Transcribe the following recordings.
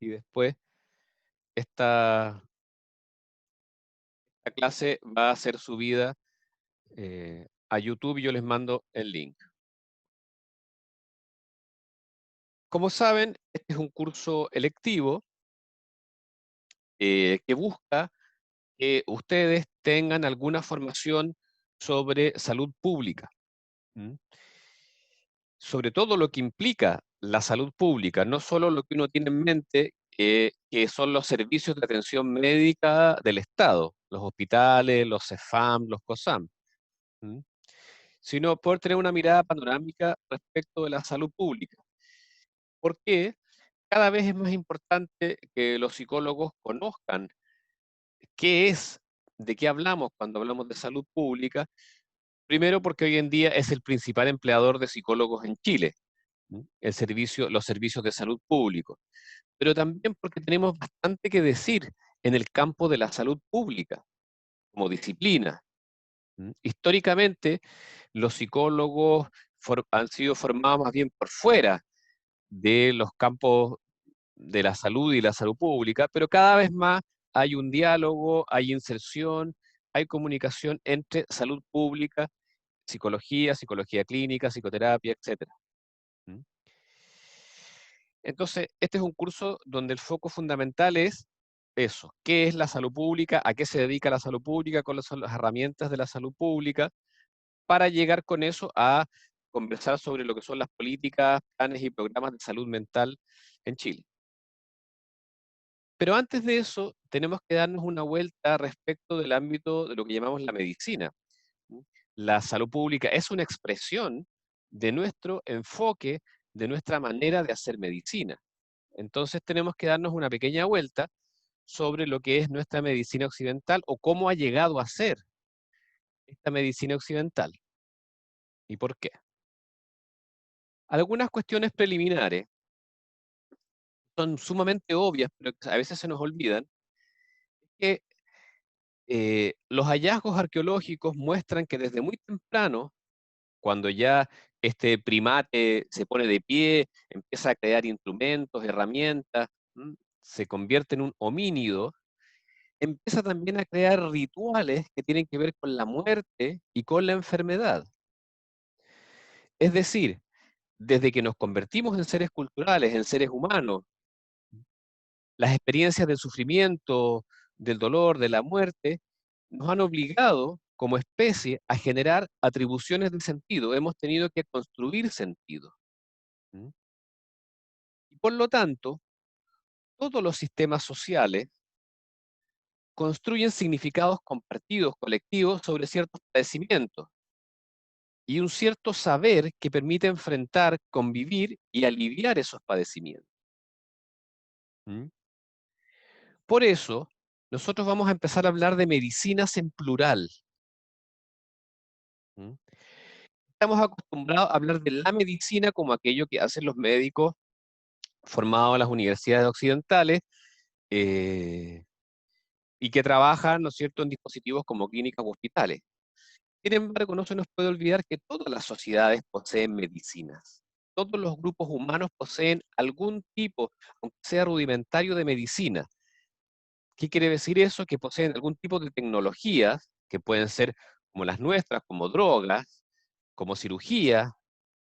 y después esta, esta clase va a ser subida a YouTube y yo les mando el link. Como saben, este es un curso electivo que busca que ustedes tengan alguna formación sobre salud pública. ¿Mm? Sobre todo lo que implica la salud pública, no solo lo que uno tiene en mente, que son los servicios de atención médica del Estado, los hospitales, los CEFAM, los COSAM, ¿m? Sino poder tener una mirada panorámica respecto de la salud pública. ¿Por qué? Cada vez es más importante que los psicólogos conozcan qué es, de qué hablamos cuando hablamos de salud pública. Primero porque hoy en día es el principal empleador de psicólogos en Chile, ¿m? Los servicios de salud público, pero también porque tenemos bastante que decir en el campo de la salud pública como disciplina. Históricamente, los psicólogos han sido formados más bien por fuera de los campos de la salud y la salud pública, pero cada vez más hay un diálogo, hay inserción, hay comunicación entre salud pública, psicología, psicología clínica, psicoterapia, etcétera. ¿Mm? Entonces, este es un curso donde el foco fundamental es eso, qué es la salud pública, a qué se dedica la salud pública, cuáles son las herramientas de la salud pública, para llegar con eso a conversar sobre lo que son las políticas, planes y programas de salud mental en Chile. Pero antes de eso, tenemos que darnos una vuelta respecto del ámbito de lo que llamamos la medicina. ¿Mm? La salud pública es una expresión de nuestro enfoque, de nuestra manera de hacer medicina. Entonces tenemos que darnos una pequeña vuelta sobre lo que es nuestra medicina occidental o cómo ha llegado a ser esta medicina occidental y por qué. Algunas cuestiones preliminares son sumamente obvias, pero que a veces se nos olvidan, que los hallazgos arqueológicos muestran que desde muy temprano, cuando ya este primate se pone de pie, empieza a crear instrumentos, herramientas, se convierte en un homínido, empieza también a crear rituales que tienen que ver con la muerte y con la enfermedad. Es decir, desde que nos convertimos en seres culturales, en seres humanos, las experiencias del sufrimiento, del dolor, de la muerte, nos han obligado como especie a generar atribuciones de sentido. Hemos tenido que construir sentido. ¿Mm? Y por lo tanto, todos los sistemas sociales construyen significados compartidos, colectivos, sobre ciertos padecimientos y un cierto saber que permite enfrentar, convivir y aliviar esos padecimientos. ¿Mm? Por eso, nosotros vamos a empezar a hablar de medicinas en plural. ¿Mm? Estamos acostumbrados a hablar de la medicina como aquello que hacen los médicos formados en las universidades occidentales eh, y que trabajan, ¿no es cierto?, en dispositivos como clínicas u hospitales. Sin embargo, no se nos puede olvidar que todas las sociedades poseen medicinas. Todos los grupos humanos poseen algún tipo, aunque sea rudimentario, de medicina. ¿Qué quiere decir eso? Que poseen algún tipo de tecnologías, que pueden ser como las nuestras, como drogas, como cirugía,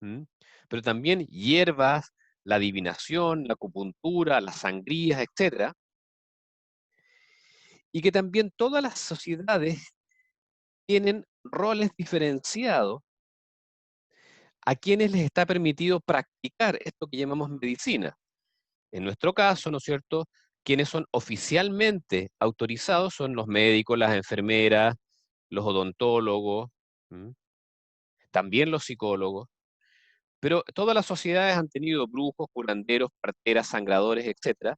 ¿m? Pero también hierbas, la adivinación, la acupuntura, las sangrías, etcétera, y que también todas las sociedades tienen roles diferenciados a quienes les está permitido practicar esto que llamamos medicina. En nuestro caso, ¿no es cierto?, quienes son oficialmente autorizados son los médicos, las enfermeras, los odontólogos, ¿m? También los psicólogos, pero todas las sociedades han tenido brujos, curanderos, parteras, sangradores, etcétera,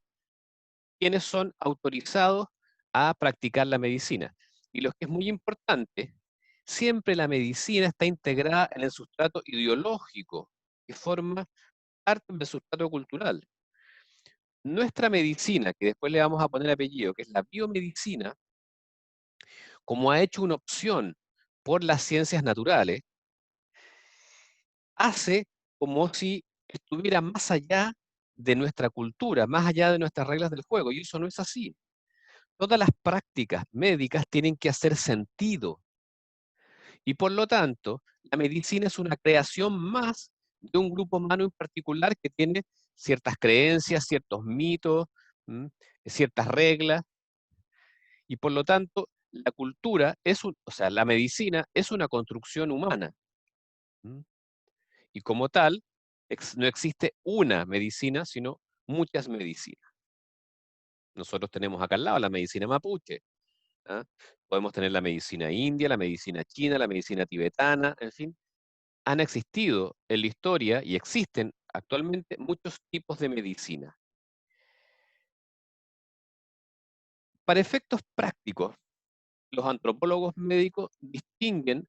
quienes son autorizados a practicar la medicina. Y lo que es muy importante, siempre la medicina está integrada en el sustrato ideológico, que forma parte del sustrato cultural. Nuestra medicina, que después le vamos a poner apellido, que es la biomedicina, como ha hecho una opción por las ciencias naturales, hace como si estuviera más allá de nuestra cultura, más allá de nuestras reglas del juego, y eso no es así. Todas las prácticas médicas tienen que hacer sentido, y por lo tanto, la medicina es una creación más de un grupo humano en particular que tiene ciertas creencias, ciertos mitos, ¿m? Ciertas reglas, y por lo tanto, la cultura o sea, la medicina es una construcción humana. ¿M? Y como tal, no existe una medicina, sino muchas medicinas. Nosotros tenemos acá al lado la medicina mapuche. ¿Ah? Podemos tener la medicina india, la medicina china, la medicina tibetana, en fin. Han existido en la historia y existen actualmente muchos tipos de medicina. Para efectos prácticos, los antropólogos médicos distinguen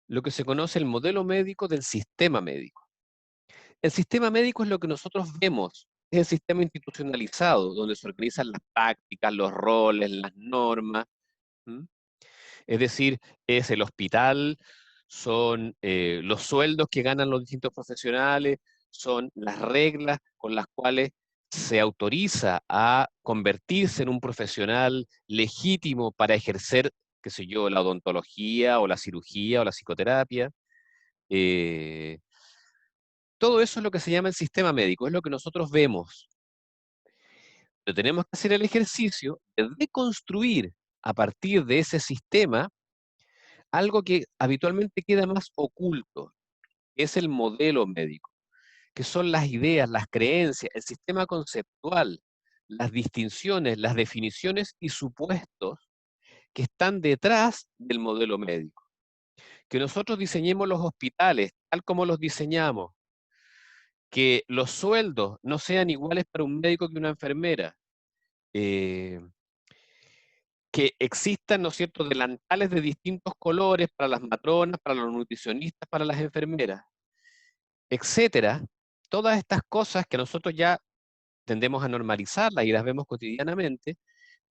lo que se conoce el modelo médico del sistema médico. El sistema médico es lo que nosotros vemos, es el sistema institucionalizado, donde se organizan las prácticas, los roles, las normas. ¿M? Es decir, es el hospital, son los sueldos que ganan los distintos profesionales, son las reglas con las cuales se autoriza a convertirse en un profesional legítimo para ejercer, qué sé yo, la odontología o la cirugía o la psicoterapia. Eh, Todo eso es lo que se llama el sistema médico, es lo que nosotros vemos. Pero tenemos que hacer el ejercicio de deconstruir a partir de ese sistema algo que habitualmente queda más oculto, que es el modelo médico, que son las ideas, las creencias, el sistema conceptual, las distinciones, las definiciones y supuestos que están detrás del modelo médico. Que nosotros diseñemos los hospitales tal como los diseñamos, que los sueldos no sean iguales para un médico que una enfermera, eh, que existan, ¿no es cierto?, delantales de distintos colores para las matronas, para los nutricionistas, para las enfermeras, etcétera. Todas estas cosas que nosotros ya tendemos a normalizarlas y las vemos cotidianamente,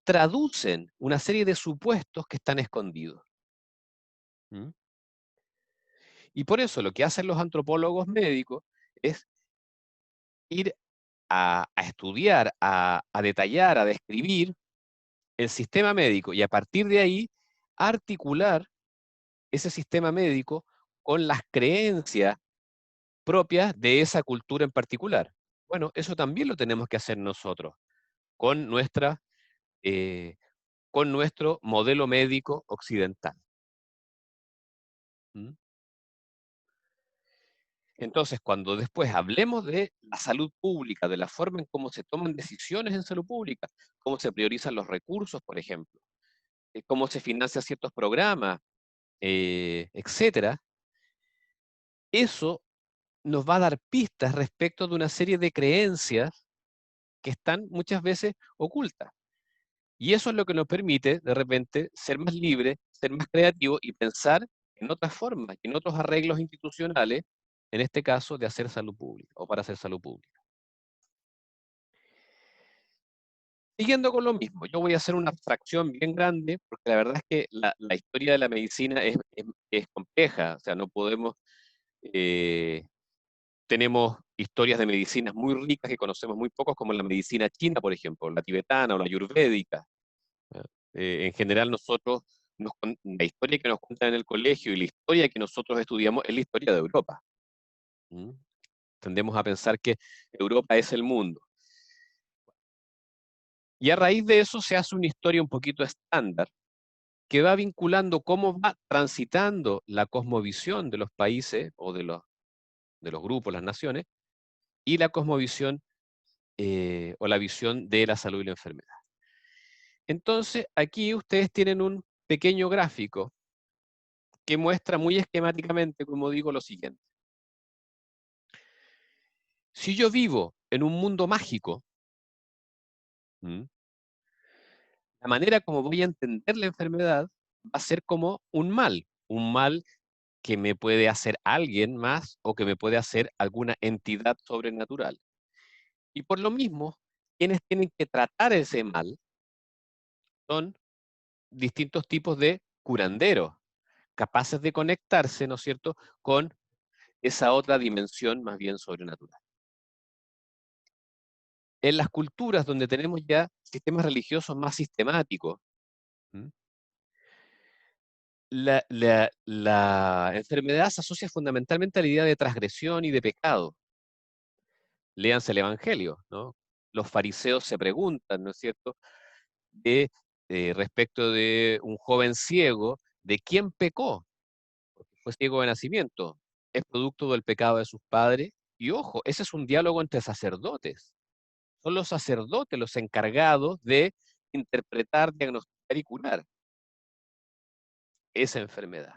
traducen una serie de supuestos que están escondidos. ¿Mm? Y por eso lo que hacen los antropólogos médicos es ir a estudiar, a detallar, a describir el sistema médico y a partir de ahí articular ese sistema médico con las creencias propias de esa cultura en particular. Bueno, eso también lo tenemos que hacer nosotros con eh, con nuestro modelo médico occidental. ¿Mm? Entonces, cuando después hablemos de la salud pública, de la forma en cómo se toman decisiones en salud pública, cómo se priorizan los recursos, por ejemplo, cómo se financian ciertos programas, etcétera, eso nos va a dar pistas respecto de una serie de creencias que están muchas veces ocultas. Y eso es lo que nos permite, de repente, ser más libres, ser más creativos y pensar en otras formas, en otros arreglos institucionales, en este caso, de hacer salud pública o para hacer salud pública. Siguiendo con lo mismo, yo voy a hacer una abstracción bien grande, porque la verdad es que la historia de la medicina es compleja, o sea, no podemos, eh, tenemos historias de medicinas muy ricas que conocemos muy pocos, como la medicina china, por ejemplo, la tibetana o la ayurvédica. ¿Ya? En general nosotros, la historia que nos cuentan en el colegio y la historia que nosotros estudiamos es la historia de Europa. ¿Mm? Tendemos a pensar que Europa es el mundo. Y a raíz de eso se hace una historia un poquito estándar que va vinculando cómo va transitando la cosmovisión de los países o de los grupos, las naciones, y la cosmovisión o la visión de la salud y la enfermedad. Entonces, aquí ustedes tienen un pequeño gráfico que muestra muy esquemáticamente, como digo, lo siguiente. Si yo vivo en un mundo mágico, ¿m? La manera como voy a entender la enfermedad va a ser como un mal que me puede hacer alguien más o que me puede hacer alguna entidad sobrenatural. Y por lo mismo, quienes tienen que tratar ese mal son distintos tipos de curanderos, capaces de conectarse, ¿no es cierto?, con esa otra dimensión más bien sobrenatural. En las culturas donde tenemos ya sistemas religiosos más sistemáticos, ¿m? La enfermedad se asocia fundamentalmente a la idea de transgresión y de pecado. Léanse el Evangelio, ¿no? Los fariseos se preguntan, ¿no es cierto?, respecto de un joven ciego, ¿de quién pecó? Porque fue ciego de nacimiento. ¿Es producto del pecado de sus padres? Y ojo, ese es un diálogo entre sacerdotes. Son los sacerdotes los encargados de interpretar, diagnosticar y curar esa enfermedad.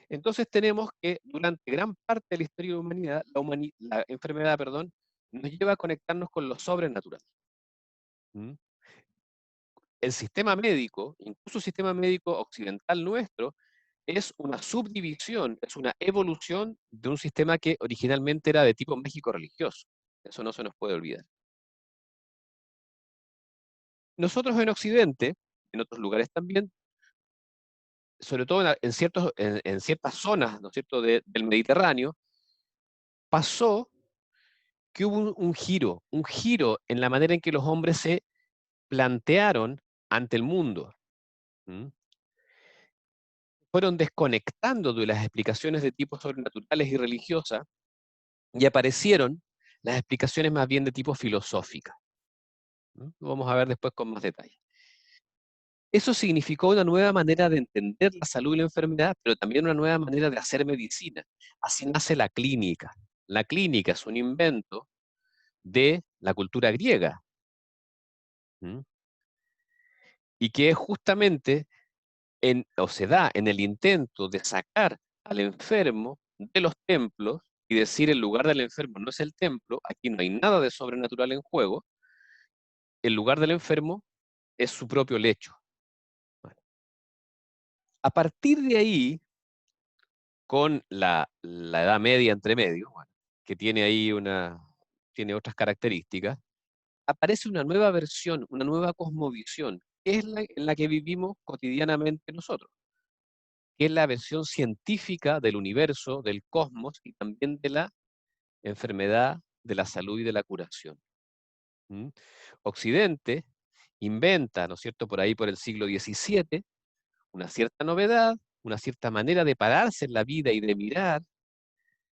Entonces tenemos que durante gran parte de la historia de la humanidad, la enfermedad, perdón, nos lleva a conectarnos con lo sobrenatural. ¿Mm? El sistema médico, incluso el sistema médico occidental nuestro, es una subdivisión, es una evolución de un sistema que originalmente era de tipo mágico-religioso. Eso no se nos puede olvidar. Nosotros en Occidente, en otros lugares también, sobre todo en ciertas zonas, ¿no es cierto?, del Mediterráneo, pasó que hubo un giro en la manera en que los hombres se plantearon ante el mundo. ¿Mm? Fueron desconectando de las explicaciones de tipo sobrenaturales y religiosas y aparecieron las explicaciones más bien de tipo filosófica. ¿Mm? Lo vamos a ver después con más detalle. Eso significó una nueva manera de entender la salud y la enfermedad, pero también una nueva manera de hacer medicina. Así nace la clínica. La clínica es un invento de la cultura griega. ¿Mm? Y que es justamente o se da en el intento de sacar al enfermo de los templos y decir el lugar del enfermo no es el templo, aquí no hay nada de sobrenatural en juego, el lugar del enfermo es su propio lecho. Bueno, a partir de ahí, con la Edad Media entre medio, bueno, que tiene ahí tiene otras características, aparece una nueva versión, una nueva cosmovisión, que es en la que vivimos cotidianamente nosotros, que es la versión científica del universo, del cosmos y también de la enfermedad, de la salud y de la curación. ¿Mm? Occidente inventa, ¿no es cierto?, por ahí por el siglo XVII, una cierta novedad, una cierta manera de pararse en la vida y de mirar,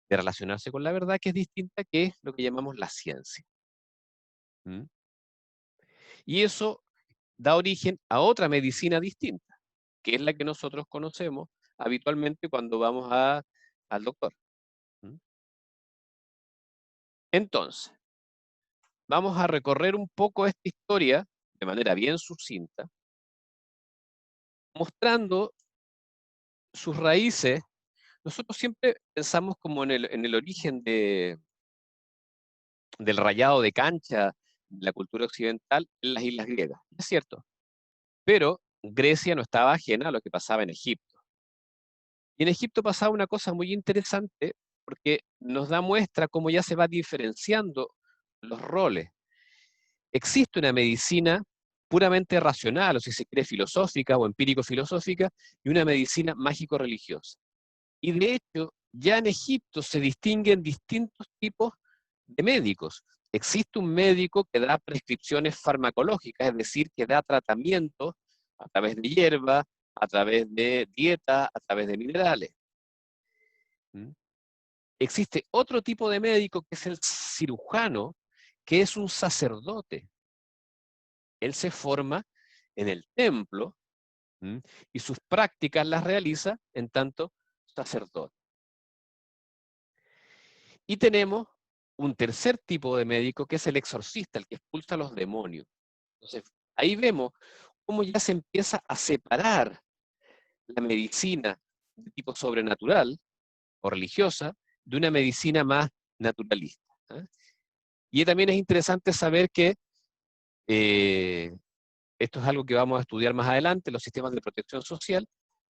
de relacionarse con la verdad, que es distinta, que es lo que llamamos la ciencia. ¿Mm? Y eso da origen a otra medicina distinta, que es la que nosotros conocemos habitualmente cuando vamos al doctor. ¿Mm? Entonces, vamos a recorrer un poco esta historia de manera bien sucinta, mostrando sus raíces. Nosotros siempre pensamos como en el origen del rayado de cancha de la cultura occidental en las islas griegas. Es cierto, pero Grecia no estaba ajena a lo que pasaba en Egipto. Y en Egipto pasaba una cosa muy interesante porque nos da muestra cómo ya se va diferenciando los roles. Existe una medicina puramente racional, o si se quiere filosófica o empírico-filosófica, y una medicina mágico-religiosa. Y de hecho, ya en Egipto se distinguen distintos tipos de médicos. Existe un médico que da prescripciones farmacológicas, es decir, que da tratamientos a través de hierba, a través de dieta, a través de minerales. ¿Mm? Existe otro tipo de médico que es el cirujano, que es un sacerdote. Él se forma en el templo. ¿Mm? Y sus prácticas las realiza en tanto sacerdote. Y tenemos un tercer tipo de médico que es el exorcista, el que expulsa a los demonios. Entonces, ahí vemos cómo ya se empieza a separar la medicina de tipo sobrenatural o religiosa de una medicina más naturalista. ¿Eh? Y también es interesante saber que eh, esto es algo que vamos a estudiar más adelante, los sistemas de protección social.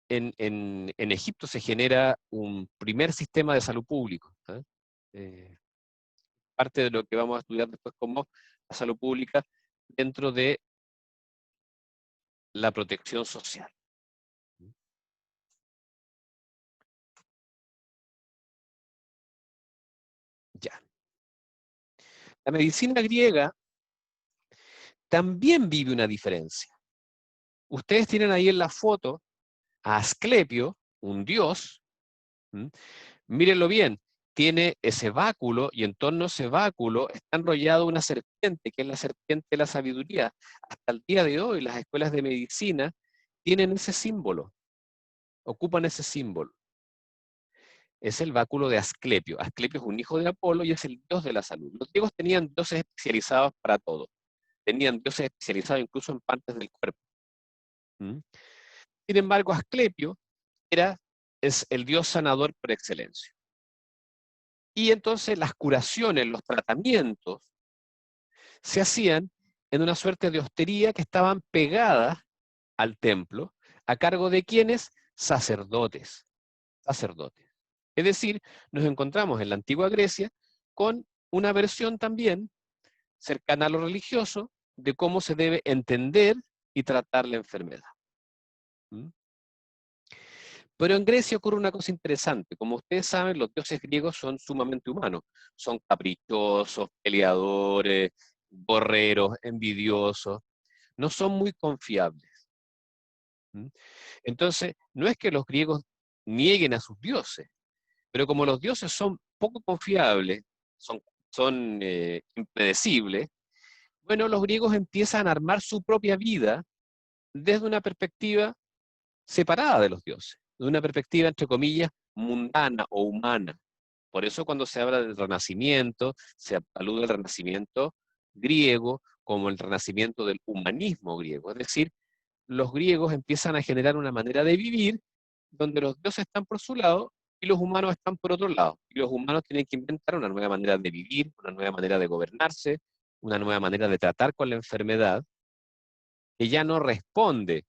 En Egipto se genera un primer sistema de salud público. ¿Eh? Eh, Parte de lo que vamos a estudiar después como la salud pública dentro de la protección social. Ya. La medicina griega también vive una diferencia. Ustedes tienen ahí en la foto a Asclepio, un dios. ¿Mm? Mírenlo bien, tiene ese báculo y en torno a ese báculo está enrollado una serpiente, que es la serpiente de la sabiduría. Hasta el día de hoy las escuelas de medicina tienen ese símbolo, ocupan ese símbolo. Es el báculo de Asclepio. Asclepio es un hijo de Apolo y es el dios de la salud. Los griegos tenían dioses especializados para todo. Tenían dioses especializados incluso en partes del cuerpo. ¿Mm? Sin embargo, Asclepio es el dios sanador por excelencia. Y entonces las curaciones, los tratamientos, se hacían en una suerte de hostería que estaban pegadas al templo, a cargo de quienes? Sacerdotes. Sacerdotes. Es decir, nos encontramos en la antigua Grecia con una versión también cercana a lo religioso de cómo se debe entender y tratar la enfermedad. ¿Mm? Pero en Grecia ocurre una cosa interesante. Como ustedes saben, los dioses griegos son sumamente humanos. Son caprichosos, peleadores, borreros, envidiosos. No son muy confiables. ¿Mm? Entonces, no es que los griegos nieguen a sus dioses, pero como los dioses son poco confiables, son impredecibles, bueno, los griegos empiezan a armar su propia vida desde una perspectiva separada de los dioses, de una perspectiva, entre comillas, mundana o humana. Por eso cuando se habla del Renacimiento, se alude al Renacimiento griego como el renacimiento del humanismo griego. Es decir, los griegos empiezan a generar una manera de vivir donde los dioses están por su lado y los humanos están por otro lado. Y los humanos tienen que inventar una nueva manera de vivir, una nueva manera de gobernarse, una nueva manera de tratar con la enfermedad, que ya no responde,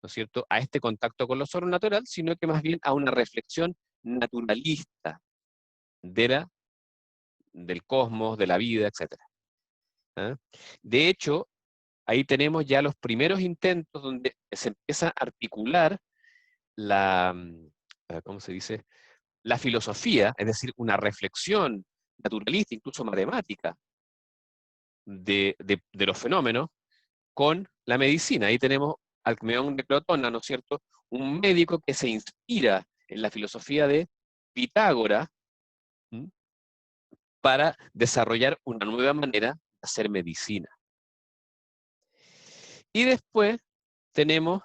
¿no es cierto?, a este contacto con lo sobrenatural, sino que más bien a una reflexión naturalista de del cosmos, de la vida, etc. ¿Ah? De hecho, ahí tenemos ya los primeros intentos donde se empieza a articular ¿cómo se dice? La filosofía, es decir, una reflexión naturalista, incluso matemática, de los fenómenos, con la medicina. Ahí tenemos Alcmeón de Crotona, ¿no es cierto? Un médico que se inspira en la filosofía de Pitágoras, ¿m?, para desarrollar una nueva manera de hacer medicina. Y después tenemos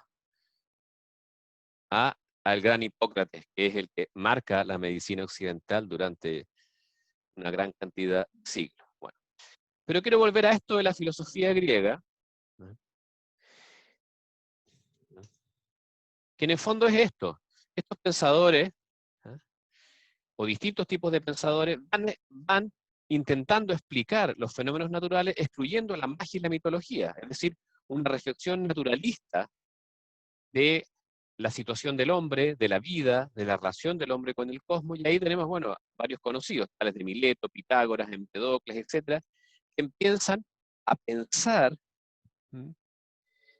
al gran Hipócrates, que es el que marca la medicina occidental durante una gran cantidad de siglos. Bueno, pero quiero volver a esto de la filosofía griega, ¿no?, que en el fondo es esto. Estos pensadores, ¿eh?, o distintos tipos de pensadores, van intentando explicar los fenómenos naturales excluyendo la magia y la mitología, es decir, una reflexión naturalista de la situación del hombre, de la vida, de la relación del hombre con el cosmos, y ahí tenemos, bueno, varios conocidos, tales de Mileto, Pitágoras, Empedocles, etcétera, que empiezan a pensar, ¿m?,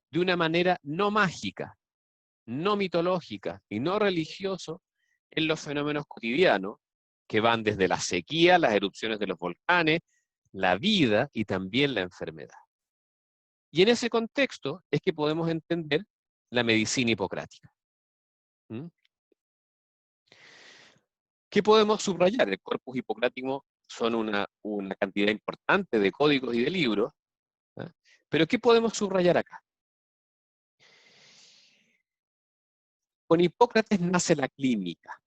de una manera no mágica, no mitológica y no religioso en los fenómenos cotidianos, que van desde la sequía, las erupciones de los volcanes, la vida y también la enfermedad. Y en ese contexto es que podemos entender la medicina hipocrática. ¿Mm? ¿Qué podemos subrayar? El corpus hipocrático son una cantidad importante de códigos y de libros, ¿eh? Pero ¿qué podemos subrayar acá? Con Hipócrates nace la clínica.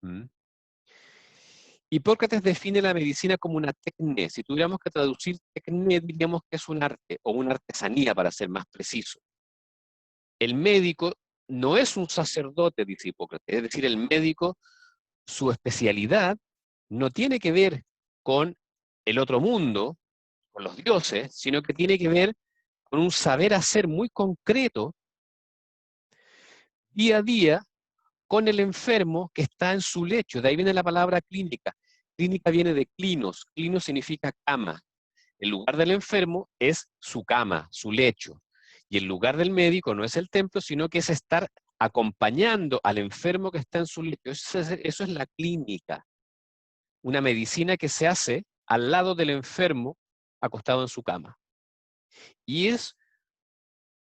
¿Mm? Hipócrates define la medicina como una tecne. Si tuviéramos que traducir tecne, diríamos que es un arte, o una artesanía, para ser más preciso. El médico no es un sacerdote, dice Hipócrates, es decir, el médico, su especialidad no tiene que ver con el otro mundo, con los dioses, sino que tiene que ver con un saber hacer muy concreto, día a día, con el enfermo que está en su lecho. De ahí viene la palabra clínica. Clínica viene de clinos. Clinos significa cama. El lugar del enfermo es su cama, su lecho. Y el lugar del médico no es el templo, sino que es estar acompañando al enfermo que está en su lecho. Eso es la clínica. Una medicina que se hace al lado del enfermo acostado en su cama. Y es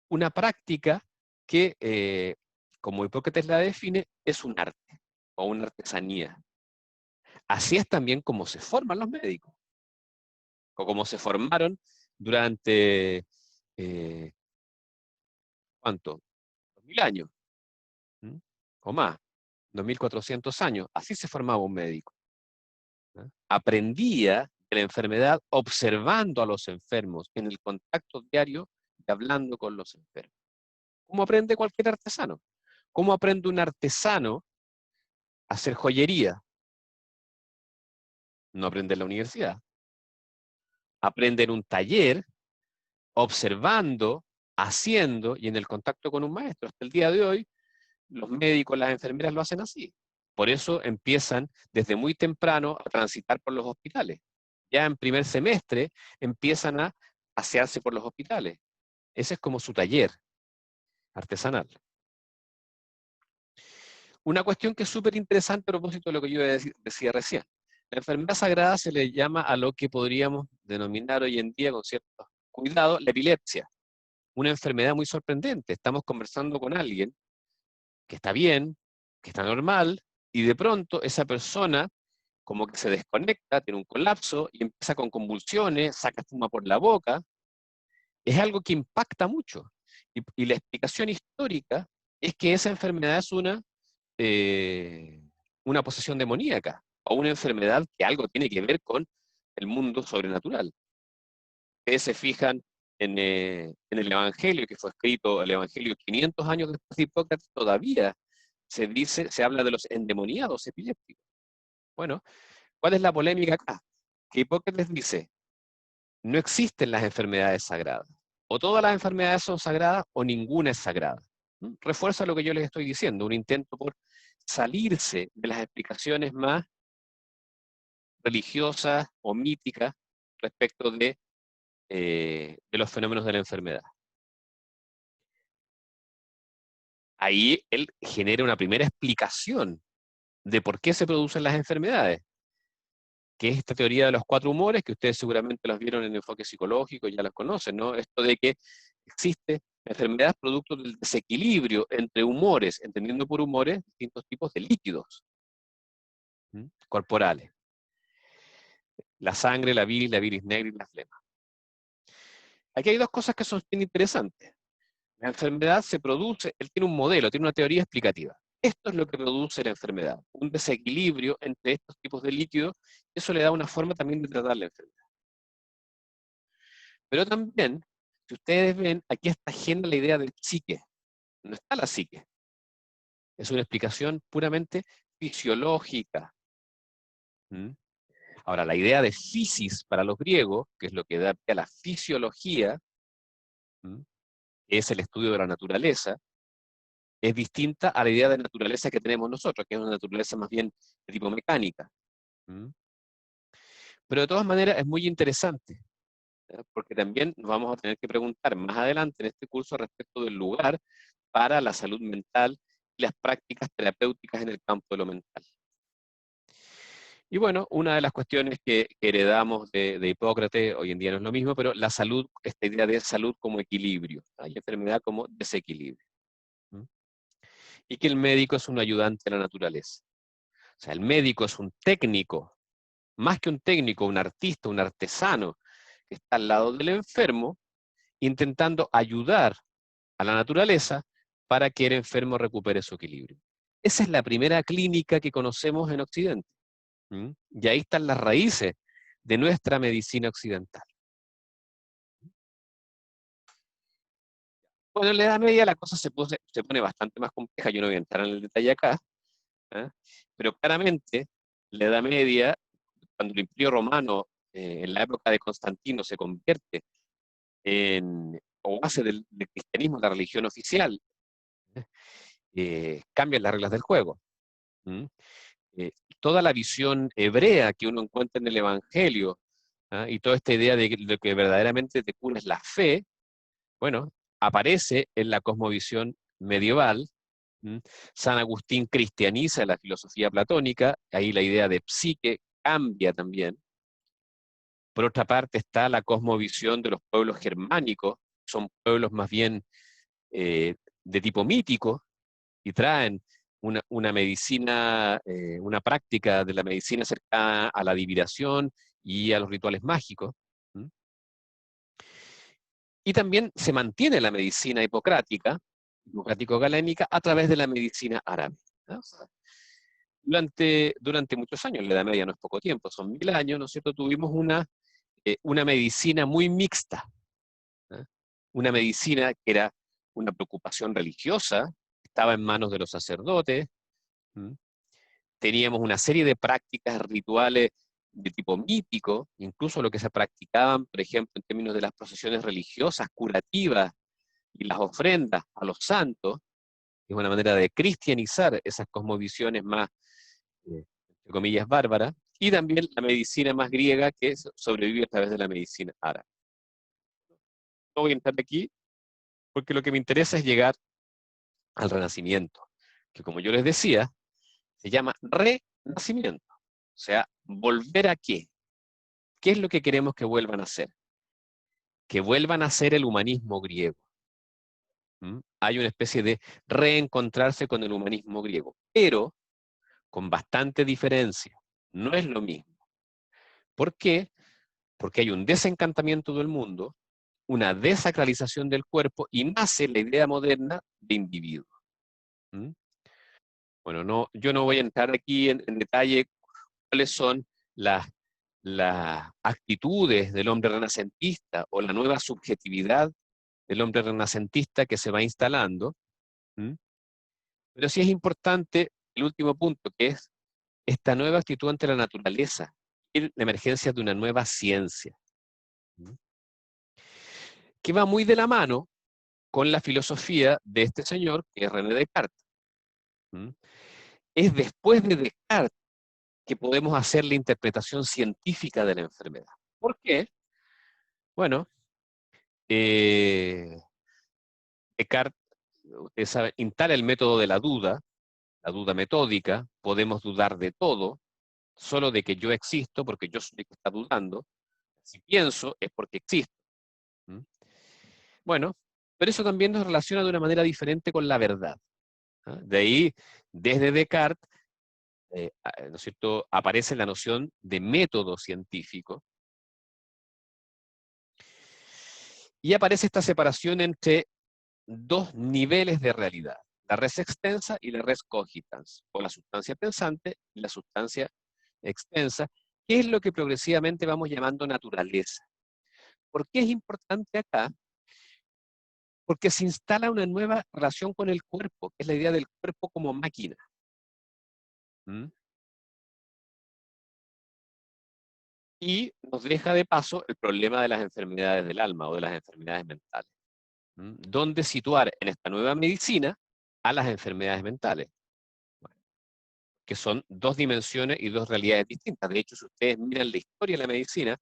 una práctica que, como Hipócrates la define, es un arte o una artesanía. Así es también como se forman los médicos, o como se formaron durante, ¿cuánto? 2000 años, ¿Mm? O más, 2400 años. Así se formaba un médico. ¿No? Aprendía de la enfermedad observando a los enfermos, en el contacto diario y hablando con los enfermos. ¿Cómo aprende cualquier artesano? ¿Cómo aprende un artesano a hacer joyería? No aprende en la universidad. Aprende en un taller, observando, haciendo y en el contacto con un maestro. Hasta el día de hoy, los médicos, las enfermeras lo hacen así. Por eso empiezan desde muy temprano a transitar por los hospitales. Ya en primer semestre empiezan a pasearse por los hospitales. Ese es como su taller artesanal. Una cuestión que es súper interesante a propósito de lo que yo decía recién. La enfermedad sagrada se le llama a lo que podríamos denominar hoy en día, con cierto cuidado, la epilepsia. Una enfermedad muy sorprendente. Estamos conversando con alguien que está bien, que está normal, y de pronto esa persona como que se desconecta, tiene un colapso y empieza con convulsiones, saca espuma por la boca. Es algo que impacta mucho. Y la explicación histórica es que esa enfermedad es eh, una posesión demoníaca o una enfermedad que algo tiene que ver con el mundo sobrenatural. Ustedes se fijan en el Evangelio que fue escrito, el Evangelio 500 años después de Hipócrates, todavía se habla de los endemoniados epilépticos. Bueno, ¿cuál es la polémica acá? Que Hipócrates dice, no existen las enfermedades sagradas. O todas las enfermedades son sagradas o ninguna es sagrada. Refuerza lo que yo les estoy diciendo, un intento por salirse de las explicaciones más religiosas o míticas respecto de los fenómenos de la enfermedad. Ahí él genera una primera explicación de por qué se producen las enfermedades, que es esta teoría de los 4 humores, que ustedes seguramente las vieron en enfoque psicológico y ya las conocen, ¿no? Esto de que existe enfermedad producto del desequilibrio entre humores, entendiendo por humores distintos tipos de líquidos corporales. La sangre, la bilis negra y la flema. Aquí hay dos cosas que son bien interesantes. La enfermedad se produce, él tiene un modelo, tiene una teoría explicativa. Esto es lo que produce la enfermedad, un desequilibrio entre estos tipos de líquidos, y eso le da una forma también de tratar la enfermedad. Pero también, si ustedes ven, aquí está ajena la idea del psique. No está la psique. Es una explicación puramente fisiológica. ¿Mm? Ahora, la idea de physis para los griegos, que es lo que da pie a la fisiología, ¿Mm? que es el estudio de la naturaleza, es distinta a la idea de naturaleza que tenemos nosotros, que es una naturaleza más bien de tipo mecánica. ¿Mm? Pero de todas maneras es muy interesante, ¿ya? Porque también nos vamos a tener que preguntar más adelante en este curso respecto del lugar para la salud mental y las prácticas terapéuticas en el campo de lo mental. Y bueno, una de las cuestiones que heredamos de Hipócrates, hoy en día no es lo mismo, pero la salud, esta idea de salud como equilibrio, hay enfermedad como desequilibrio. ¿Mm? Y que el médico es un ayudante de la naturaleza. O sea, el médico es un técnico, más que un técnico, un artista, un artesano, que está al lado del enfermo, intentando ayudar a la naturaleza para que el enfermo recupere su equilibrio. Esa es la primera clínica que conocemos en Occidente. ¿Mm? Y ahí están las raíces de nuestra medicina occidental. Bueno, en la Edad Media la cosa se pone bastante más compleja, yo no voy a entrar en el detalle acá, ¿eh? Pero claramente la Edad Media, cuando el Imperio Romano, en la época de Constantino, se convierte o hace del cristianismo la religión oficial, cambian las reglas del juego. ¿Mm? Eh, Toda la visión hebrea que uno encuentra en el Evangelio, ¿ah? Y toda esta idea de que lo que verdaderamente te cura es la fe, bueno, aparece en la cosmovisión medieval. ¿Mm? San Agustín cristianiza la filosofía platónica, ahí la idea de psique cambia también. Por otra parte está la cosmovisión de los pueblos germánicos, son pueblos más bien de tipo mítico y traen una medicina, una práctica de la medicina cercana a la adivinación y a los rituales mágicos. ¿Mm? Y también se mantiene la medicina hipocrática, hipocrático-galénica, a través de la medicina árabe. ¿No? O sea, durante muchos años, la Edad Media no es poco tiempo, son 1000 años, ¿no es cierto? Tuvimos una medicina muy mixta, ¿eh? Una medicina que era una preocupación religiosa, estaba en manos de los sacerdotes. ¿Mm? Teníamos una serie de prácticas rituales de tipo mítico, incluso lo que se practicaban, por ejemplo, en términos de las procesiones religiosas, curativas y las ofrendas a los santos, es una manera de cristianizar esas cosmovisiones más, entre comillas, bárbaras, y también la medicina más griega que sobrevive a través de la medicina árabe. No voy a entrar aquí porque lo que me interesa es llegar al Renacimiento, que como yo les decía, se llama renacimiento. O sea, ¿volver a qué? ¿Qué es lo que queremos que vuelvan a hacer? Que vuelvan a ser el humanismo griego. ¿Mm? Hay una especie de reencontrarse con el humanismo griego, pero con bastante diferencia. No es lo mismo. ¿Por qué? Porque hay un desencantamiento del mundo, una desacralización del cuerpo y nace la idea moderna de individuo. ¿Mm? Bueno, no, yo no voy a entrar aquí en detalle cuáles son las actitudes del hombre renacentista o la nueva subjetividad del hombre renacentista que se va instalando. ¿Mm? Pero sí es importante el último punto, que es esta nueva actitud ante la naturaleza y la emergencia de una nueva ciencia, ¿Mm? Que va muy de la mano con la filosofía de este señor, que es René Descartes. ¿Mm? Es después de Descartes que podemos hacer la interpretación científica de la enfermedad. ¿Por qué? Bueno, eh, Descartes, ustedes saben, instala el método de la duda metódica, podemos dudar de todo, solo de que yo existo porque yo soy el que está dudando, si pienso es porque existo. ¿Mm? Bueno, pero eso también nos relaciona de una manera diferente con la verdad. ¿Ah? De ahí, desde Descartes, ¿no es cierto?, aparece la noción de método científico y aparece esta separación entre dos niveles de realidad, la res extensa y la res cogitans, o la sustancia pensante y la sustancia extensa, que es lo que progresivamente vamos llamando naturaleza. ¿Por qué es importante acá? Porque se instala una nueva relación con el cuerpo, que es la idea del cuerpo como máquina. ¿Mm? Y nos deja de paso el problema de las enfermedades del alma o de las enfermedades mentales. ¿Mm? ¿Dónde situar en esta nueva medicina a las enfermedades mentales? Bueno, que son dos dimensiones y dos realidades distintas. De hecho, si ustedes miran la historia de la medicina,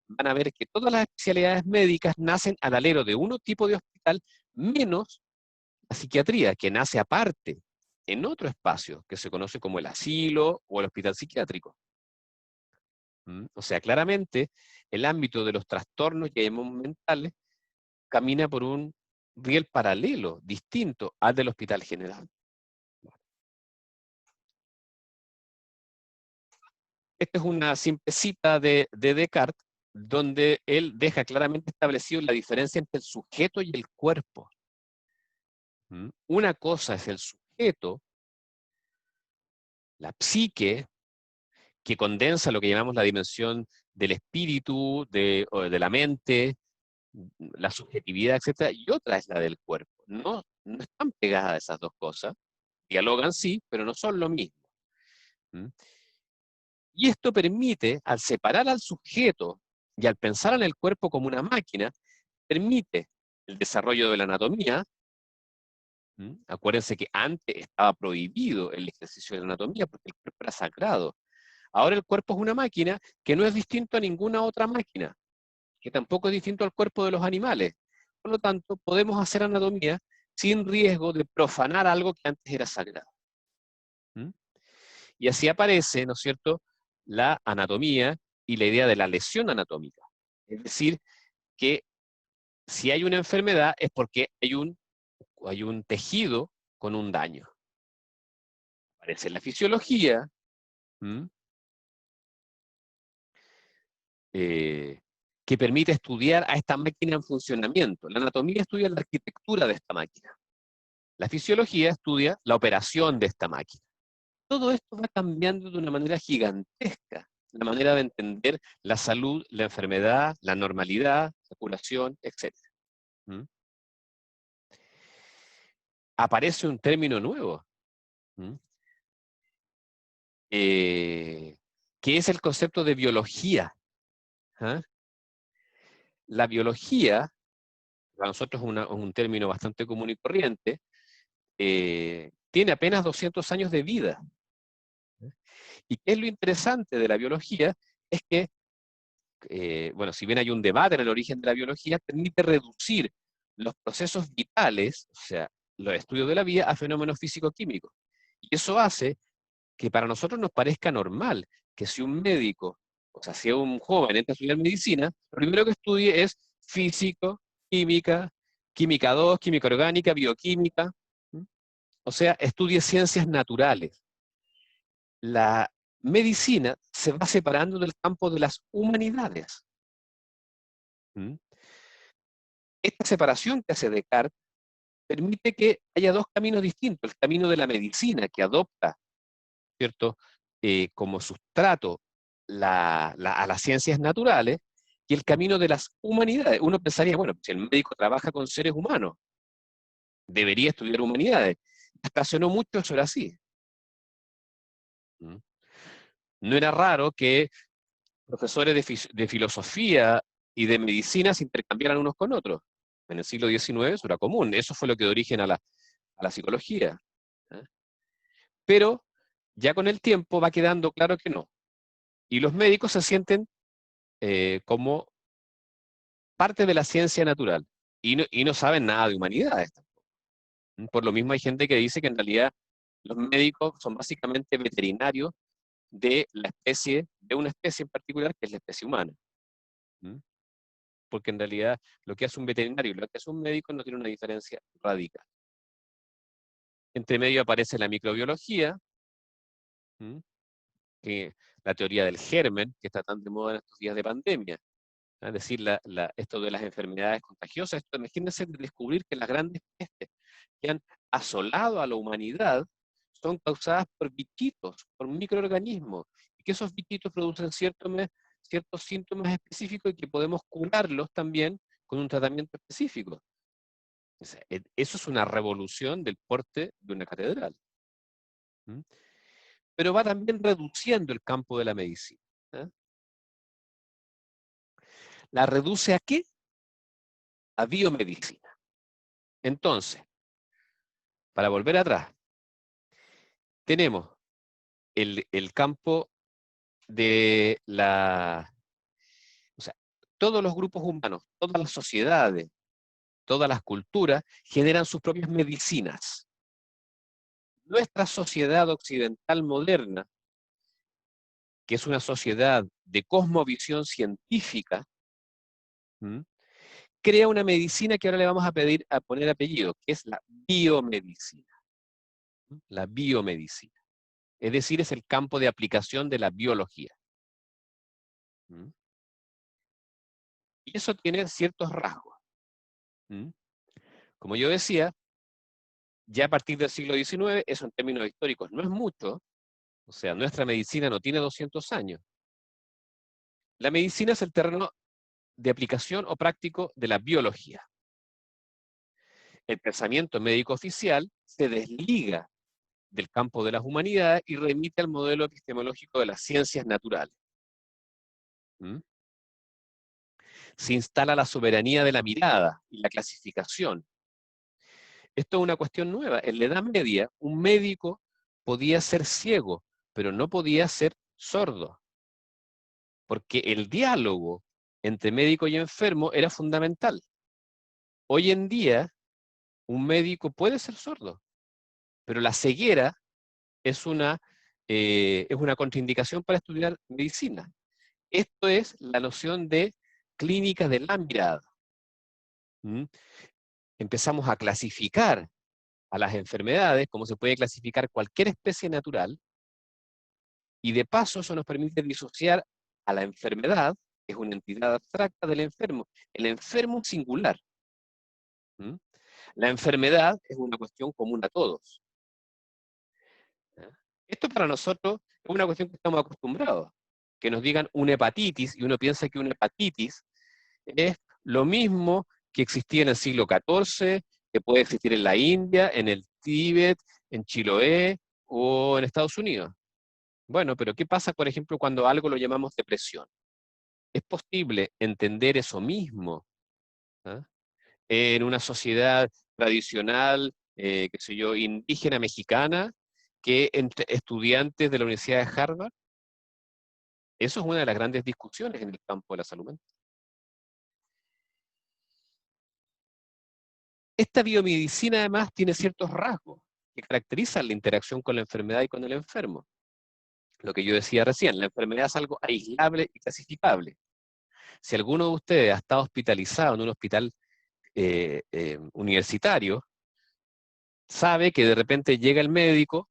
van a ver que todas las especialidades médicas nacen al alero de un tipo de hospital, menos la psiquiatría, que nace aparte, en otro espacio, que se conoce como el asilo o el hospital psiquiátrico. ¿Mm? O sea, claramente, el ámbito de los trastornos que llamamos mentales camina por un riel paralelo, distinto al del hospital general. Esta es una simple cita de Descartes, donde él deja claramente establecido la diferencia entre el sujeto y el cuerpo. ¿Mm? Una cosa es el sujeto, la psique, que condensa lo que llamamos la dimensión del espíritu, de la mente, la subjetividad, etcétera, y otra es la del cuerpo. No, no están pegadas esas dos cosas, dialogan sí, pero no son lo mismo. ¿Mm? Y esto permite, al separar al sujeto y al pensar en el cuerpo como una máquina, permite el desarrollo de la anatomía. ¿Mm? Acuérdense que antes estaba prohibido el ejercicio de la anatomía porque el cuerpo era sagrado. Ahora el cuerpo es una máquina que no es distinto a ninguna otra máquina, que tampoco es distinto al cuerpo de los animales. Por lo tanto, podemos hacer anatomía sin riesgo de profanar algo que antes era sagrado. ¿Mm? Y así aparece, ¿no es cierto?, la anatomía y la idea de la lesión anatómica. Es decir, que si hay una enfermedad es porque hay un tejido con un daño. Aparece la fisiología, que permite estudiar a esta máquina en funcionamiento. La anatomía estudia la arquitectura de esta máquina. La fisiología estudia la operación de esta máquina. Todo esto va cambiando de una manera gigantesca, la manera de entender la salud, la enfermedad, la normalidad, la curación, etc. ¿Mm? Aparece un término nuevo, ¿Mm? Que es el concepto de biología. ¿Ah? La biología, para nosotros es un término bastante común y corriente, tiene apenas 200 años de vida. ¿Y qué es lo interesante de la biología? Es que, bueno, si bien hay un debate en el origen de la biología, permite reducir los procesos vitales, o sea, los estudios de la vida, a fenómenos físico-químicos. Y eso hace que para nosotros nos parezca normal que si un médico, o sea, si un joven entra a estudiar medicina, lo primero que estudie es físico, química, química 2, química orgánica, bioquímica, ¿Mm? O sea, estudie ciencias naturales. La medicina se va separando del campo de las humanidades. ¿Mm? Esta separación que hace Descartes permite que haya dos caminos distintos. El camino de la medicina, que adopta, ¿cierto?, como sustrato a las ciencias naturales, y el camino de las humanidades. Uno pensaría, bueno, si el médico trabaja con seres humanos, debería estudiar humanidades. Hasta hace no mucho eso era así. ¿Mm? No era raro que profesores de filosofía y de medicina se intercambiaran unos con otros. En el siglo XIX eso era común. Eso fue lo que dio origen a la psicología. ¿Eh? Pero ya con el tiempo va quedando claro que no. Y los médicos se sienten como parte de la ciencia natural y no saben nada de humanidades. Por lo mismo hay gente que dice que en realidad los médicos son básicamente veterinarios de una especie en particular, que es la especie humana. ¿Mm? Porque en realidad lo que hace un veterinario y lo que hace un médico no tiene una diferencia radical. Entre medio aparece la microbiología, ¿Mm? Que la teoría del germen, que está tan de moda en estos días de pandemia. Es decir, esto de las enfermedades contagiosas, imagínense descubrir que las grandes pestes que han asolado a la humanidad son causadas por bichitos, por microorganismos, y que esos bichitos producen ciertos síntomas específicos y que podemos curarlos también con un tratamiento específico. O sea, eso es una revolución del porte de una catedral. ¿Mm? Pero va también reduciendo el campo de la medicina. ¿Eh? ¿La reduce a qué? A biomedicina. Entonces, para volver atrás, tenemos el campo de o sea, todos los grupos humanos, todas las sociedades, todas las culturas generan sus propias medicinas. Nuestra sociedad occidental moderna, que es una sociedad de cosmovisión científica, ¿m? Crea una medicina que ahora le vamos a poner apellido, que es la biomedicina. La biomedicina. Es decir, es el campo de aplicación de la biología. ¿M? Y eso tiene ciertos rasgos. ¿M? Como yo decía, ya a partir del siglo XIX, eso en términos históricos no es mucho, o sea, nuestra medicina no tiene 200 años. La medicina es el terreno de aplicación o práctico de la biología. El pensamiento médico oficial se desliga del campo de las humanidades y remite al modelo epistemológico de las ciencias naturales. ¿Mm? Se instala la soberanía de la mirada y la clasificación. Esto es una cuestión nueva. En la Edad Media, un médico podía ser ciego, pero no podía ser sordo, porque el diálogo entre médico y enfermo era fundamental. Hoy en día, un médico puede ser sordo, pero la ceguera es una contraindicación para estudiar medicina. Esto es la noción de clínica de la mirada. ¿Mm? Empezamos a clasificar a las enfermedades como se puede clasificar cualquier especie natural, y de paso eso nos permite disociar a la enfermedad, que es una entidad abstracta, del enfermo, el enfermo singular. ¿Mm? La enfermedad es una cuestión común a todos. ¿Ya? Esto para nosotros es una cuestión que estamos acostumbrados, que nos digan una hepatitis, y uno piensa que una hepatitis es lo mismo que existía en el siglo XIV, que puede existir en la India, en el Tíbet, en Chiloé o en Estados Unidos. Bueno, pero ¿qué pasa, por ejemplo, cuando algo lo llamamos depresión? ¿Es posible entender eso mismo, ¿ah? En una sociedad tradicional, qué sé yo, indígena mexicana, que entre estudiantes de la Universidad de Harvard? Eso es una de las grandes discusiones en el campo de la salud mental. Esta biomedicina además tiene ciertos rasgos que caracterizan la interacción con la enfermedad y con el enfermo. Lo que yo decía recién, la enfermedad es algo aislable y clasificable. Si alguno de ustedes ha estado hospitalizado en un hospital universitario, sabe que de repente llega el médico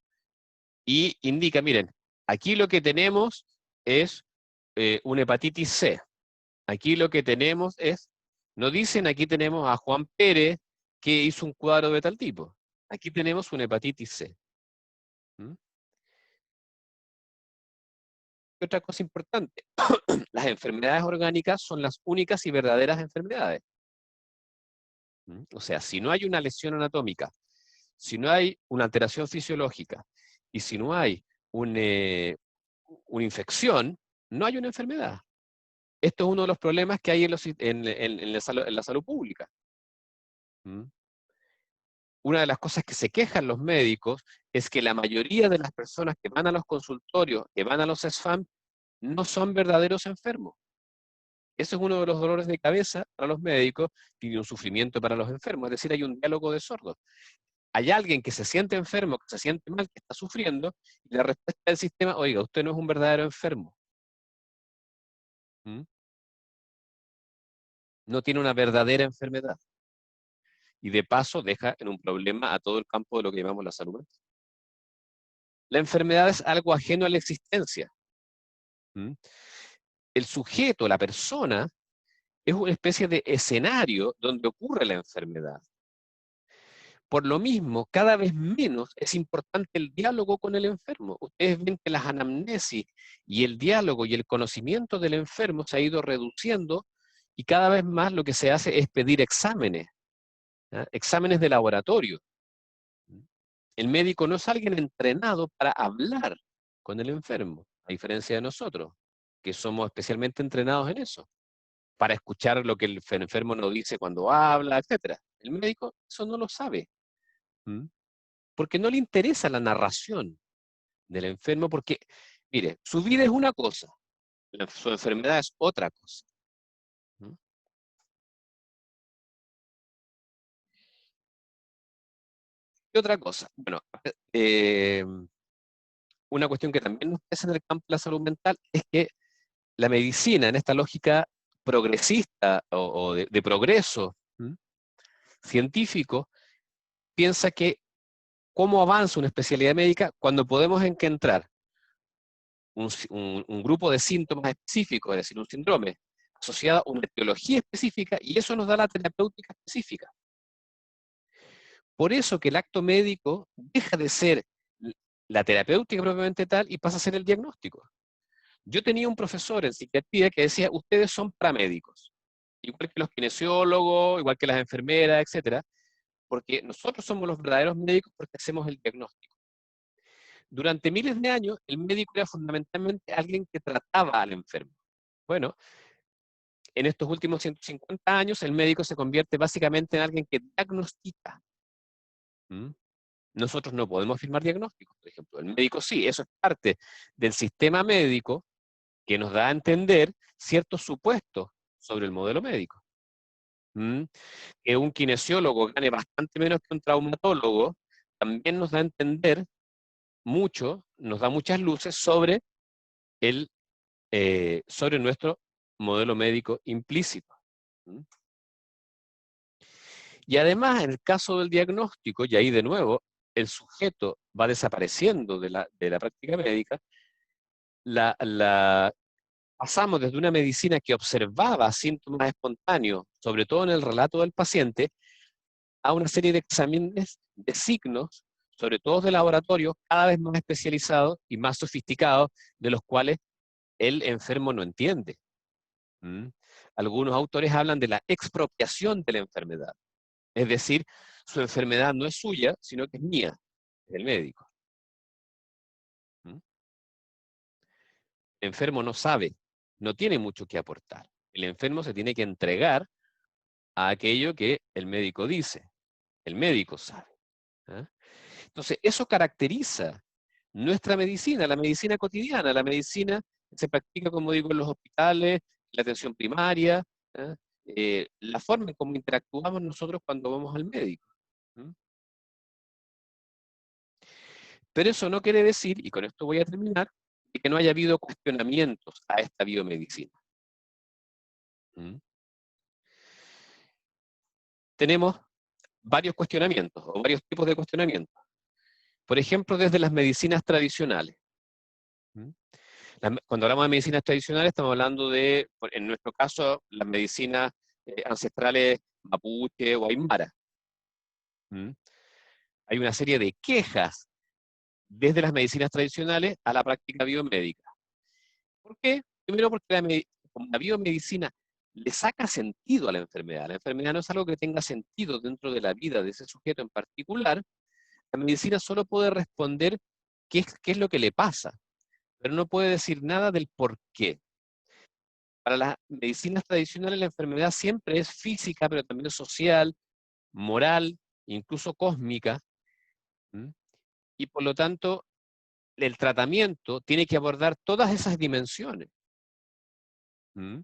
y indica, miren, aquí lo que tenemos es una hepatitis C. Aquí lo que tenemos es, no dicen aquí tenemos a Juan Pérez que hizo un cuadro de tal tipo. Aquí tenemos una hepatitis C. ¿Mm? Y otra cosa importante, las enfermedades orgánicas son las únicas y verdaderas enfermedades. ¿Mm? O sea, si no hay una lesión anatómica, si no hay una alteración fisiológica y si no hay una infección, no hay una enfermedad. Esto es uno de los problemas que hay en la salud pública. ¿Mm? Una de las cosas que se quejan los médicos es que la mayoría de las personas que van a los consultorios, que van a los SFAM, no son verdaderos enfermos. Eso es uno de los dolores de cabeza para los médicos y un sufrimiento para los enfermos. Es decir, hay un diálogo de sordos. Hay alguien que se siente enfermo, que se siente mal, que está sufriendo, y la respuesta del sistema, oiga, usted no es un verdadero enfermo. ¿Mm? No tiene una verdadera enfermedad. Y de paso deja en un problema a todo el campo de lo que llamamos la salud mental. La enfermedad es algo ajeno a la existencia. ¿Mm? El sujeto, la persona, es una especie de escenario donde ocurre la enfermedad. Por lo mismo, cada vez menos es importante el diálogo con el enfermo. Ustedes ven que las anamnesis y el diálogo y el conocimiento del enfermo se ha ido reduciendo, y cada vez más lo que se hace es pedir exámenes, ¿ah? Exámenes de laboratorio. El médico no es alguien entrenado para hablar con el enfermo, a diferencia de nosotros, que somos especialmente entrenados en eso, para escuchar lo que el enfermo nos dice cuando habla, etcétera. El médico eso no lo sabe. ¿Mm? Porque no le interesa la narración del enfermo, porque, mire, su vida es una cosa, su enfermedad es otra cosa. ¿Mm? Y otra cosa, bueno, una cuestión que también nos pasa en el campo de la salud mental es que la medicina, en esta lógica progresista o de progreso, ¿m?, científico, piensa que cómo avanza una especialidad médica cuando podemos encontrar un grupo de síntomas específicos, es decir, un síndrome, asociado a una etiología específica, y eso nos da la terapéutica específica. Por eso que el acto médico deja de ser la terapéutica propiamente tal y pasa a ser el diagnóstico. Yo tenía un profesor en psiquiatría que decía, ustedes son paramédicos, igual que los kinesiólogos, igual que las enfermeras, etcétera, porque nosotros somos los verdaderos médicos porque hacemos el diagnóstico. Durante miles de años, el médico era fundamentalmente alguien que trataba al enfermo. Bueno, en estos últimos 150 años, el médico se convierte básicamente en alguien que diagnostica. ¿Mm? Nosotros no podemos firmar diagnósticos, por ejemplo. El médico sí, eso es parte del sistema médico que nos da a entender ciertos supuestos sobre el modelo médico. ¿Mm? Que un kinesiólogo gane bastante menos que un traumatólogo también nos da a entender mucho, nos da muchas luces sobre el sobre nuestro modelo médico implícito. ¿Mm? Y además, en el caso del diagnóstico, y ahí de nuevo, el sujeto va desapareciendo de la práctica médica, pasamos desde una medicina que observaba síntomas espontáneos, sobre todo en el relato del paciente, a una serie de exámenes de signos, sobre todo de laboratorio, cada vez más especializados y más sofisticados, de los cuales el enfermo no entiende. ¿Mm? Algunos autores hablan de la expropiación de la enfermedad. Es decir, su enfermedad no es suya, sino que es mía, del médico. ¿Mm? El enfermo no sabe, no tiene mucho que aportar. El enfermo se tiene que entregar a aquello que el médico dice. El médico sabe. ¿Ah? Entonces, eso caracteriza nuestra medicina, la medicina cotidiana, la medicina que se practica, como digo, en los hospitales, la atención primaria, ¿ah? La forma en cómo interactuamos nosotros cuando vamos al médico. ¿Mm? Pero eso no quiere decir, y con esto voy a terminar, que no haya habido cuestionamientos a esta biomedicina. ¿Mm? Tenemos varios cuestionamientos, o varios tipos de cuestionamientos. Por ejemplo, desde las medicinas tradicionales. ¿Mm? Cuando hablamos de medicinas tradicionales, estamos hablando de, en nuestro caso, las medicinas ancestrales mapuche o aymara. ¿Mm? Hay una serie de quejas desde las medicinas tradicionales a la práctica biomédica. ¿Por qué? Primero porque como la biomedicina le saca sentido a la enfermedad. La enfermedad no es algo que tenga sentido dentro de la vida de ese sujeto en particular. La medicina solo puede responder qué es lo que le pasa, pero no puede decir nada del por qué. Para las medicinas tradicionales la enfermedad siempre es física, pero también es social, moral, incluso cósmica. ¿Mm? Y por lo tanto, el tratamiento tiene que abordar todas esas dimensiones. ¿Mm?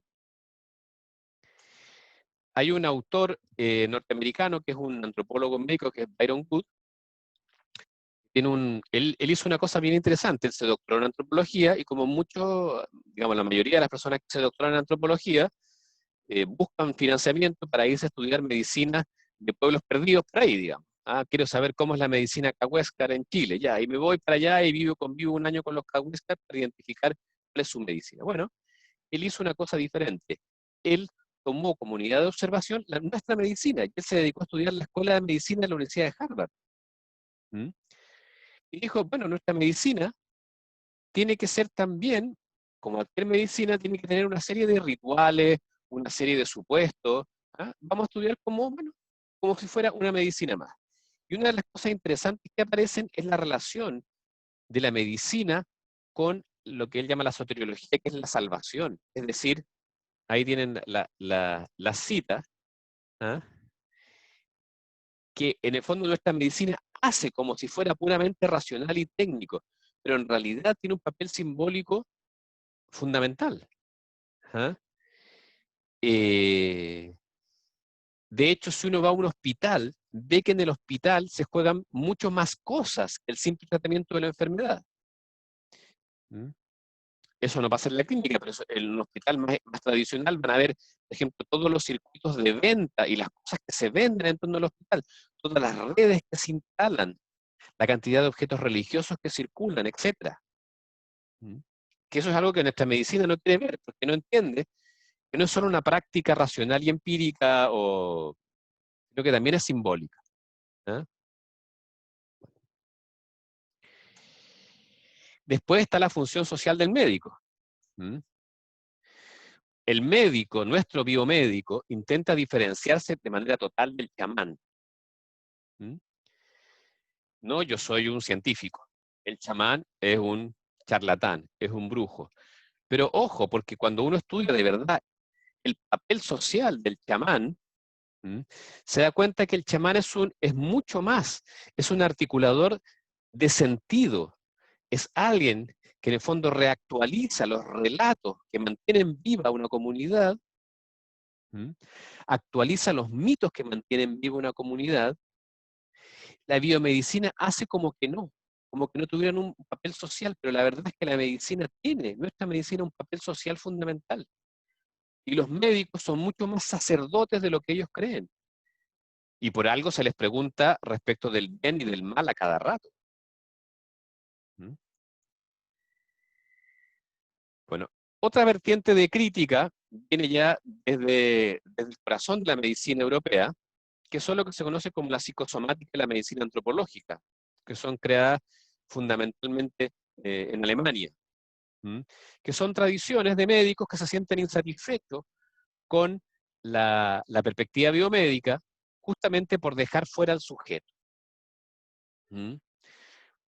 Hay un autor norteamericano que es un antropólogo médico, que es Byron Wood. Él hizo una cosa bien interesante. Él se doctoró en antropología y, como muchos, digamos, la mayoría de las personas que se doctoran en antropología, buscan financiamiento para irse a estudiar medicina de pueblos perdidos por ahí, digamos. Ah, quiero saber cómo es la medicina cahuéscar en Chile, ya, y me voy para allá y convivo un año con los cahuéscar para identificar cuál es su medicina. Bueno, él hizo una cosa diferente. Él tomó como unidad de observación nuestra medicina, y él se dedicó a estudiar la Escuela de Medicina de la Universidad de Harvard. ¿Mm? Y dijo, bueno, nuestra medicina tiene que ser también, como cualquier medicina, tiene que tener una serie de rituales, una serie de supuestos. ¿Ah? Vamos a estudiar como, bueno, como si fuera una medicina más. Y una de las cosas interesantes que aparecen es la relación de la medicina con lo que él llama la soteriología, que es la salvación. Es decir, ahí tienen la cita, ¿ah? Que en el fondo nuestra medicina hace como si fuera puramente racional y técnico, pero en realidad tiene un papel simbólico fundamental. ¿Ah? Eh, de hecho, si uno va a un hospital, ve que en el hospital se juegan mucho más cosas que el simple tratamiento de la enfermedad. ¿Mm? Eso no pasa en la clínica, pero en un hospital más tradicional van a ver, por ejemplo, todos los circuitos de venta y las cosas que se venden en torno al hospital, todas las redes que se instalan, la cantidad de objetos religiosos que circulan, etc. ¿Mm? Que eso es algo que nuestra medicina no quiere ver, porque no entiende que no es solo una práctica racional y empírica, sino que también es simbólica. ¿Ah? Después está la función social del médico. ¿Mm? El médico, nuestro biomédico, intenta diferenciarse de manera total del chamán. ¿Mm? No, yo soy un científico. El chamán es un charlatán, es un brujo. Pero ojo, porque cuando uno estudia de verdad el papel social del chamán, ¿mm? Se da cuenta que el chamán es mucho más, es un articulador de sentido, es alguien que en el fondo reactualiza los relatos que mantienen viva una comunidad, ¿Mm? Actualiza los mitos que mantienen viva una comunidad. La biomedicina hace como que no, como que no tuvieran un papel social, pero la verdad es que la medicina tiene, nuestra medicina, un papel social fundamental. Y los médicos son mucho más sacerdotes de lo que ellos creen. Y por algo se les pregunta respecto del bien y del mal a cada rato. ¿Mm? Bueno, otra vertiente de crítica viene ya desde el corazón de la medicina europea, que son lo que se conoce como la psicosomática y la medicina antropológica, que son creadas fundamentalmente en Alemania, ¿Mm? Que son tradiciones de médicos que se sienten insatisfechos con la perspectiva biomédica, justamente por dejar fuera al sujeto. ¿Mm?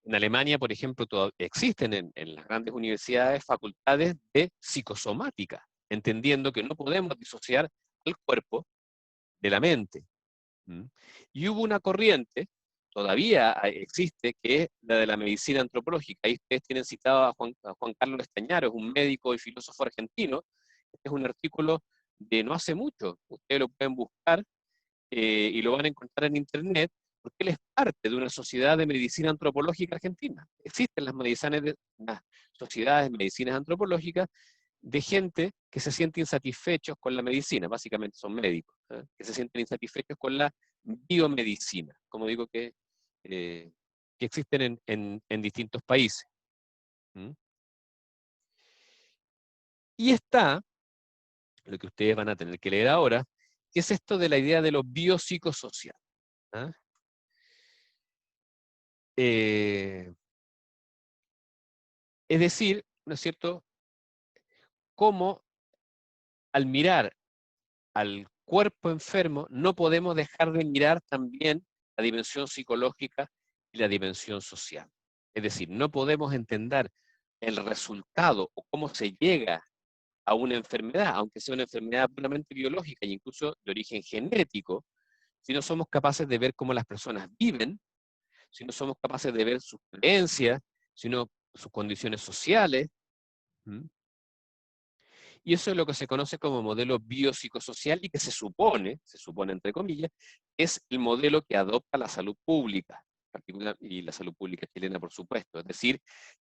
En Alemania, por ejemplo, existen en las grandes universidades facultades de psicosomática, entendiendo que no podemos disociar al cuerpo de la mente. ¿Mm? Y hubo una corriente, todavía existe, que es la de la medicina antropológica. Ahí ustedes tienen citado a Juan Carlos Estañaro, es un médico y filósofo argentino. Este es un artículo de no hace mucho. Ustedes lo pueden buscar y lo van a encontrar en internet, porque él es parte de una sociedad de medicina antropológica argentina. Existen las sociedades de medicinas antropológicas de gente que se siente insatisfechos con la medicina, básicamente son médicos, que se sienten insatisfechos con la biomedicina, como digo, que existen en distintos países. ¿Mm? Y está, lo que ustedes van a tener que leer ahora, que es esto de la idea de lo biopsicosocial. ¿Ah? Eh, es decir, ¿no es cierto?, cómo al mirar al cuerpo enfermo no podemos dejar de mirar también la dimensión psicológica y la dimensión social. Es decir, no podemos entender el resultado o cómo se llega a una enfermedad, aunque sea una enfermedad puramente biológica e incluso de origen genético, si no somos capaces de ver cómo las personas viven, si no somos capaces de ver sus creencias, sino sus condiciones sociales. ¿Mm? Y eso es lo que se conoce como modelo biopsicosocial y que se supone entre comillas, es el modelo que adopta la salud pública, y la salud pública chilena, por supuesto. Es decir,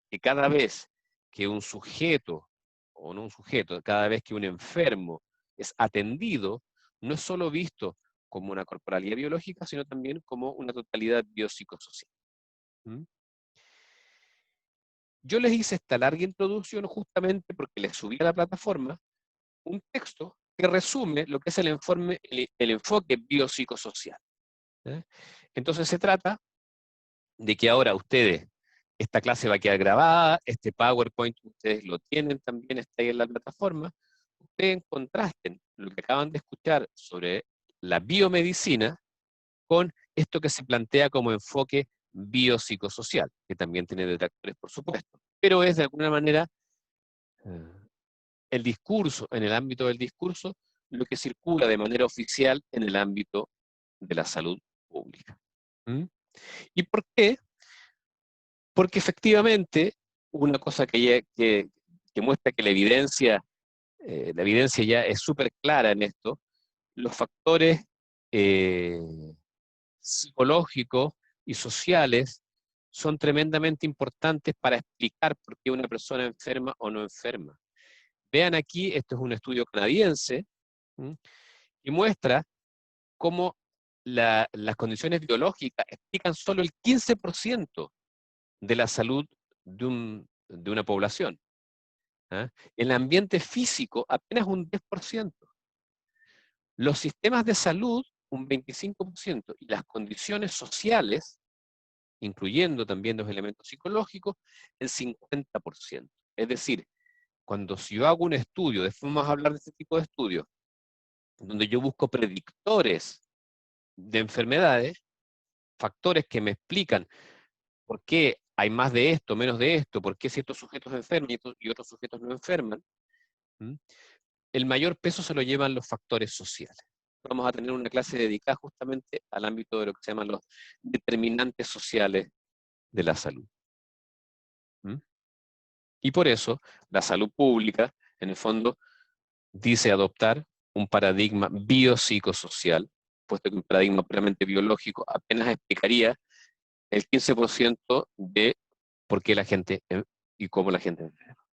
que cada vez que un sujeto, o no un sujeto, cada vez que un enfermo es atendido, no es solo visto como una corporalidad biológica, sino también como una totalidad biopsicosocial. ¿Mm? Yo les hice esta larga introducción justamente porque les subí a la plataforma un texto que resume lo que es el enfoque biopsicosocial. ¿Eh? Entonces se trata de que ahora ustedes, esta clase va a quedar grabada, este PowerPoint ustedes lo tienen también, está ahí en la plataforma, ustedes contrasten lo que acaban de escuchar sobre la biomedicina con esto que se plantea como enfoque biopsicosocial, que también tiene detractores, por supuesto, pero es de alguna manera el discurso, en el ámbito del discurso, lo que circula de manera oficial en el ámbito de la salud pública. ¿Mm? ¿Y por qué? Porque efectivamente, una cosa que muestra que la evidencia ya es súper clara en esto, los factores eh, psicológicos y sociales son tremendamente importantes para explicar por qué una persona enferma o no enferma. Vean aquí, esto es un estudio canadiense, ¿m? Y muestra cómo las condiciones biológicas explican solo el 15% de la salud de una población. ¿Ah? El ambiente físico apenas un 10%. Los sistemas de salud un 25%. Y las condiciones sociales, incluyendo también los elementos psicológicos, el 50%. Es decir, cuando si yo hago un estudio, después vamos a hablar de este tipo de estudios, donde yo busco predictores de enfermedades, factores que me explican por qué hay más de esto, menos de esto, por qué ciertos sujetos enferman y otros sujetos no enferman, ¿m? El mayor peso se lo llevan los factores sociales. Vamos a tener una clase dedicada justamente al ámbito de lo que se llaman los determinantes sociales de la salud. ¿M? Y por eso la salud pública, en el fondo, dice adoptar un paradigma biopsicosocial, puesto que un paradigma puramente biológico apenas explicaría el 15% de por qué la gente y cómo la gente enferma.